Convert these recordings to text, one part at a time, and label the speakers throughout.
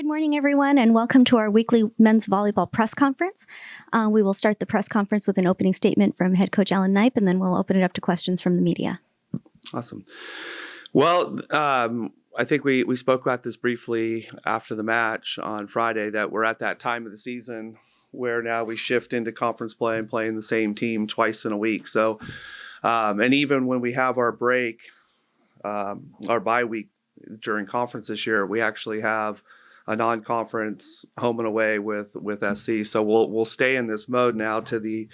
Speaker 1: Good morning, everyone, and welcome to our weekly men's volleyball press conference. We will start the press conference with an opening statement from head coach Alan Knipe, and then we'll open it up to questions from the media.
Speaker 2: Awesome. Well, I think we spoke about this briefly after the match on Friday, that we're at that time of the season where now we shift into conference play and playing the same team twice in a week. So, and even when we have our break, our bye week during conference this year, we actually have a non-conference home and away with SC. So we'll stay in this mode now to the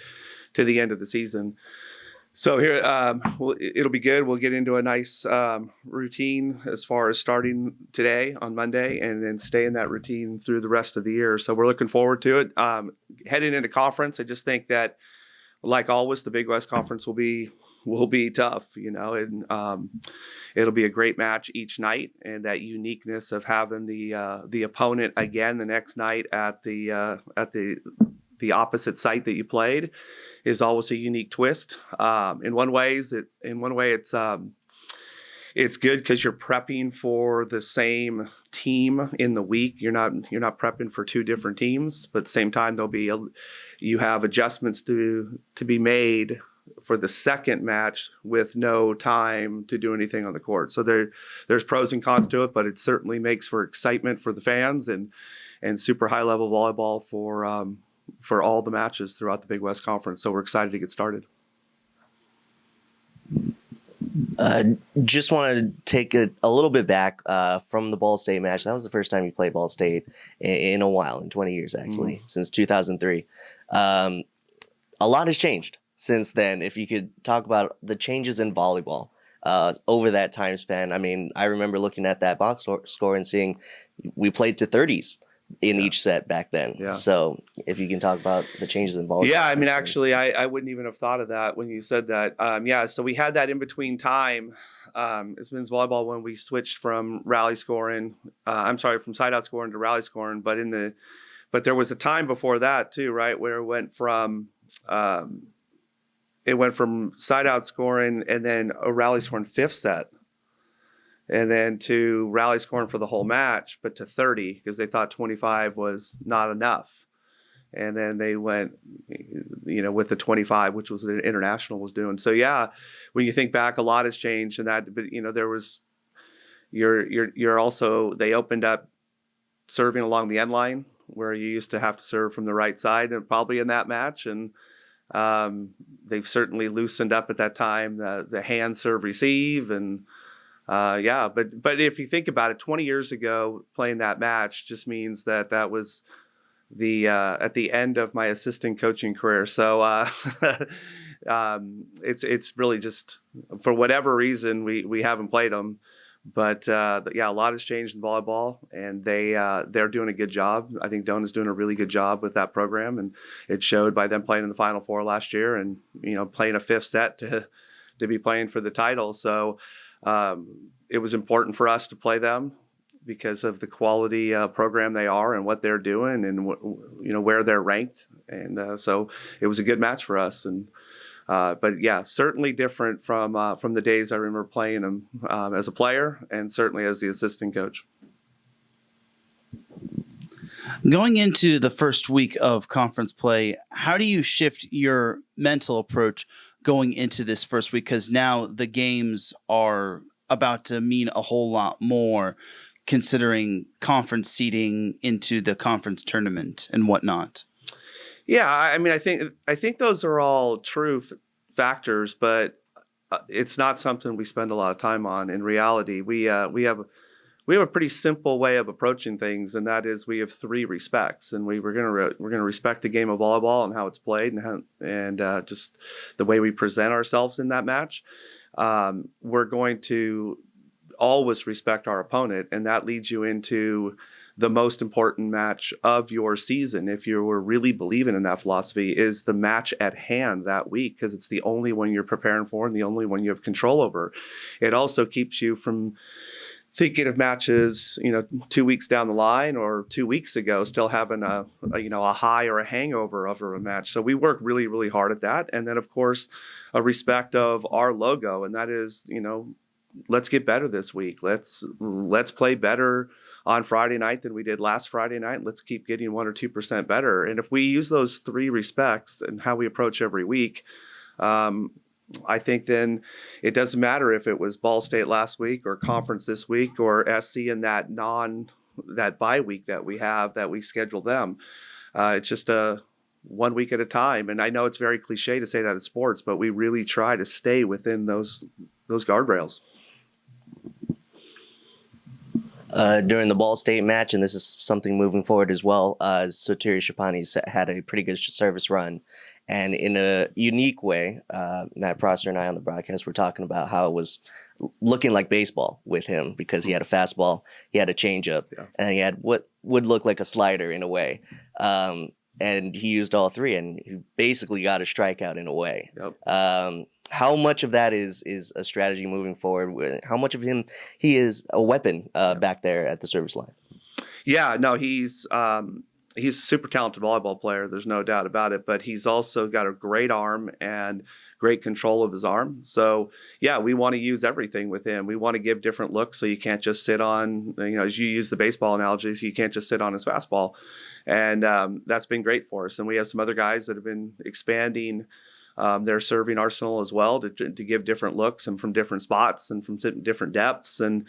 Speaker 2: end of the season. So here, it'll be good. We'll get into a nice routine as far as starting today on Monday, and then stay in that routine through the rest of the year. So we're looking forward to it. Heading into conference, I just think that, like always, the Big West Conference will be tough, and it'll be a great match each night, and that uniqueness of having the opponent again the next night at the opposite site that you played is always a unique twist. In one way, it's good because you're prepping for the same team in the week. You're not prepping for two different teams, but at the same time you have adjustments to be made for the second match with no time to do anything on the court. So there's pros and cons to it, but it certainly makes for excitement for the fans and super high level volleyball for all the matches throughout the Big West Conference. So we're excited to get started.
Speaker 3: Just want to take it a little bit back from the Ball State match. That was the first time you played Ball State in a while, in 20 years actually, since 2003. A lot has changed since then. If you could talk about the changes in volleyball over that time span. I mean, I remember looking at that box score and seeing we played to 30s in each set back then. Yeah. So if you can talk about the changes in volleyball.
Speaker 2: Yeah, I mean, actually, I wouldn't even have thought of that when you said that. So we had that in between time as men's volleyball when we switched from from side out scoring to rally scoring. But there was a time before that too, right, where it went from side out scoring and then a rally scoring fifth set, and then to rally scoring for the whole match, but to 30 because they thought 25 was not enough. And then they went, with the 25, which was the international was doing. So yeah, when you think back, a lot has changed in that. But there was, you're also, they opened up serving along the end line where you used to have to serve from the right side, and probably in that match. And they've certainly loosened up at that time the hand serve receive and. But if you think about it, 20 years ago, playing that match just means that was the at the end of my assistant coaching career. So it's really just for whatever reason we haven't played them, but a lot has changed in volleyball, and they're doing a good job. I think Dona's doing a really good job with that program, and it showed by them playing in the Final Four last year, and playing a fifth set to be playing for the title. So. It was important for us to play them because of the quality program they are and what they're doing and where they're ranked, and so it was a good match for us. And but yeah, certainly different from the days I remember playing them as a player and certainly as the assistant coach.
Speaker 4: Going into the first week of conference play, how do you shift your mental approach going into this first week? Because now the games are about to mean a whole lot more, considering conference seeding into the conference tournament and whatnot.
Speaker 2: Yeah, I mean, I think those are all true factors, but it's not something we spend a lot of time on. In reality, we have a pretty simple way of approaching things, and that is we have three respects, and we're gonna respect the game of volleyball and how it's played and just the way we present ourselves in that match. We're going to always respect our opponent, and that leads you into the most important match of your season. If you were really believing in that philosophy, is the match at hand that week, because it's the only one you're preparing for and the only one you have control over. It also keeps you from thinking of matches, 2 weeks down the line or 2 weeks ago, still having a high or a hangover over a match. So we work really, really hard at that. And then of course, a respect of our logo. And that is, let's get better this week. Let's play better on Friday night than we did last Friday night. Let's keep getting 1 or 2% better. And if we use those 3 respects and how we approach every week, I think then it doesn't matter if it was Ball State last week or conference this week or SC in that bye week that we have that we schedule them. It's just a 1 week at a time. And I know it's very cliche to say that in sports, but we really try to stay within those guardrails.
Speaker 3: During the Ball State match, and this is something moving forward as well, Sotiri Shapani's had a pretty good service run. And in a unique way, Matt Prosser and I on the broadcast were talking about how it was looking like baseball with him because he had a fastball, he had a changeup, and he had what would look like a slider in a way. And he used all 3, and he basically got a strikeout in a way. Yep. How much of that is a strategy moving forward? How much of he is a weapon back there at the service line? Yeah, no,
Speaker 2: he's a super talented volleyball player. There's no doubt about it. But he's also got a great arm and great control of his arm. So, yeah, we want to use everything with him. We want to give different looks. So you can't just sit on, as you use the baseball analogies, you can't just sit on his fastball. And that's been great for us. And we have some other guys that have been expanding their serving arsenal as well to give different looks and from different spots and from different depths. And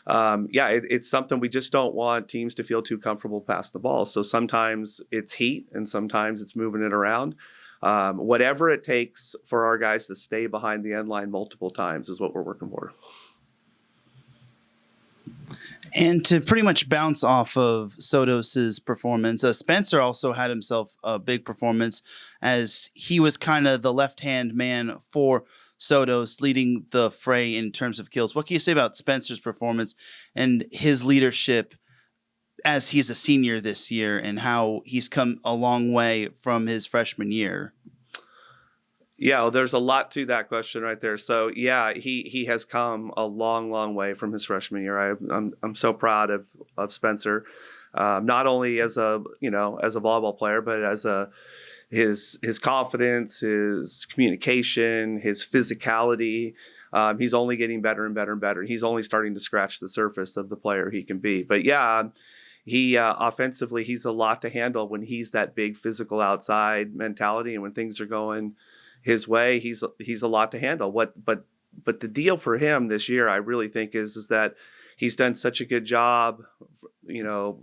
Speaker 2: it's something we just don't want teams to feel too comfortable past the ball. So sometimes it's heat and sometimes it's moving it around. Whatever it takes for our guys to stay behind the end line multiple times is what we're working for.
Speaker 4: And to pretty much bounce off of Sotos's performance, Spencer also had himself a big performance as he was kind of the left-hand man for Sotos, leading the fray in terms of kills. What can you say about Spencer's performance and his leadership as he's a senior this year and how he's come a long way from his freshman year?
Speaker 2: Yeah, well, there's a lot to that question right there. So yeah, he has come a long, long way from his freshman year. I'm so proud of Spencer, not only as a volleyball player, but as his confidence, his communication, his physicality. He's only getting better and better and better. He's only starting to scratch the surface of the player he can be. But yeah, he offensively, he's a lot to handle when he's that big physical outside mentality, and when things are going his way, he's a lot to handle. But the deal for him this year, I really think, is that he's done such a good job,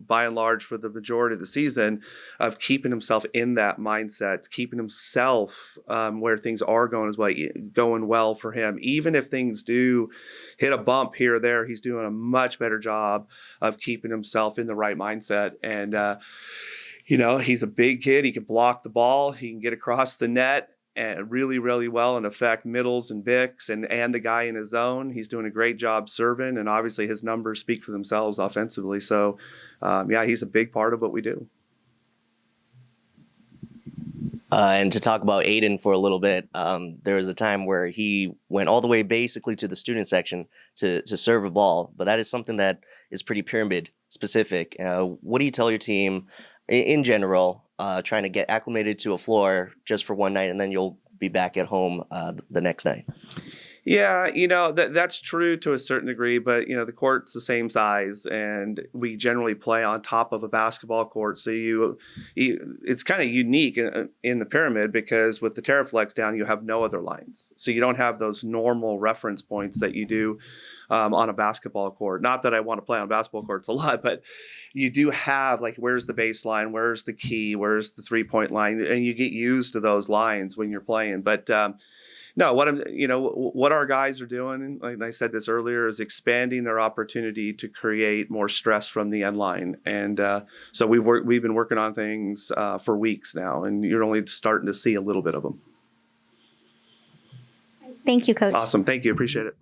Speaker 2: by and large for the majority of the season, of keeping himself in that mindset, keeping himself where things are going well for him. Even if things do hit a bump here or there, he's doing a much better job of keeping himself in the right mindset. And he's a big kid. He can block the ball. He can get across the net and really, really well and affect middles and Bicks and the guy in his zone. He's doing a great job serving, and obviously his numbers speak for themselves offensively. So, he's a big part of what we do.
Speaker 3: And to talk about Aiden for a little bit, there was a time where he went all the way basically to the student section to serve a ball, but that is something that is pretty pyramid specific. What do you tell your team in general, trying to get acclimated to a floor just for one night and then you'll be back at home the next night?
Speaker 2: Yeah, that's true to a certain degree, but the court's the same size, and we generally play on top of a basketball court. So it's kind of unique in the pyramid because with the Terraflex down, you have no other lines, so you don't have those normal reference points that you do on a basketball court. Not that I want to play on basketball courts a lot, but you do have where's the baseline, where's the key, where's the 3-point line, and you get used to those lines when you're playing, but. No, what our guys are doing, like I said this earlier, is expanding their opportunity to create more stress from the end line. And so we've been working on things for weeks now, and you're only starting to see a little bit of them.
Speaker 1: Thank you, Coach.
Speaker 2: Awesome. Thank you. Appreciate it.